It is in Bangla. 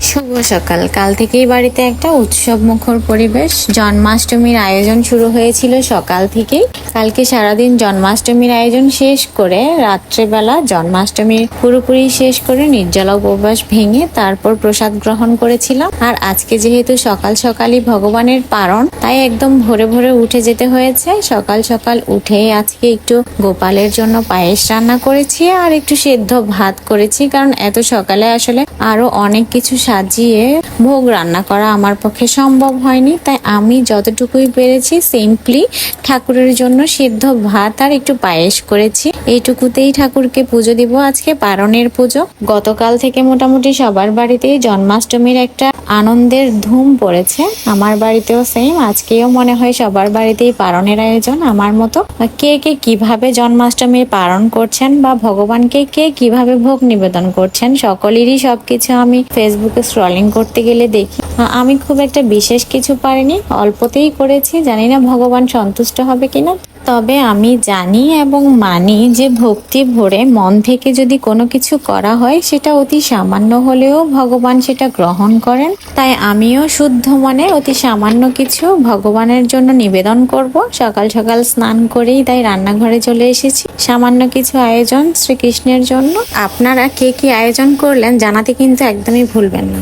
শুভ সকাল। কাল থেকেই বাড়িতে একটা উৎসব মুখর পরিবেশ। জন্মাষ্টমীর আয়োজন শুরু হয়েছিল সকাল থেকেই। কালকে সারাদিন জন্মাষ্টমীর আয়োজন শেষ করে রাত্রেবেলা জন্মাষ্টমীর পুরোপুরি শেষ করে নির্জলা উপবাস ভেঙে তারপর প্রসাদ গ্রহণ করেছিলাম। আর আজকে যেহেতু সকাল সকালই ভগবানের পারণ, তাই একদম ভোরে ভোরে উঠে যেতে হয়েছে। সকাল সকাল উঠে আজকে একটু গোপালের জন্য পায়েস রান্না করেছি আর একটু সেদ্ধ ভাত করেছি, কারণ এত সকালে আসলে আরো অনেক কিছু সাজিয়ে ভোগ রান্না করা আমার পক্ষে সম্ভব হয়নি। তাই আমি যতটুকুই পেরেছি সিম্পলি ঠাকুরের জন্য সেদ্ধ ভাত আর একটু পায়েস করেছি। এইটুকুতেই ঠাকুরকে পুজো দিব। আজকে পারণের পুজো। গতকাল থেকে মোটামুটি সবার বাড়িতেই জন্মাষ্টমীর একটা আনন্দের ধুম পড়েছে। আমার বাড়িতেও সেম। আজকেও মনে হয় সবার বাড়িতেই পারণের আয়োজন আমার মতো। কে কে কিভাবে জন্মাষ্টমীর পালন করছেন বা ভগবানকে কে কিভাবে ভোগ নিবেদন করছেন, সকলেরই সবকিছু আমি ফেসবুকে স্ক্রলিং করতে গেলে দেখি। আমি খুব একটা বিশেষ কিছু পারিনি, অল্পতেই করেছি। জানি না ভগবান সন্তুষ্ট হবে কিনা, তবে আমি জানি এবং মানি যে ভক্তি ভরে মন থেকে যদি কোনো কিছু করা হয় সেটা অতি সামান্য হলেও ভগবান সেটা গ্রহণ করেন। তাই আমিও শুদ্ধ মনে অতি সামান্য কিছু ভগবানের জন্য নিবেদন করব। সকাল সকাল স্নান করেই তাই রান্নাঘরে চলে এসেছি। সামান্য কিছু আয়োজন শ্রীকৃষ্ণের জন্য। আপনারা কে কি আয়োজন করলেন জানাতে কিন্তু একদমই ভুলবেন না।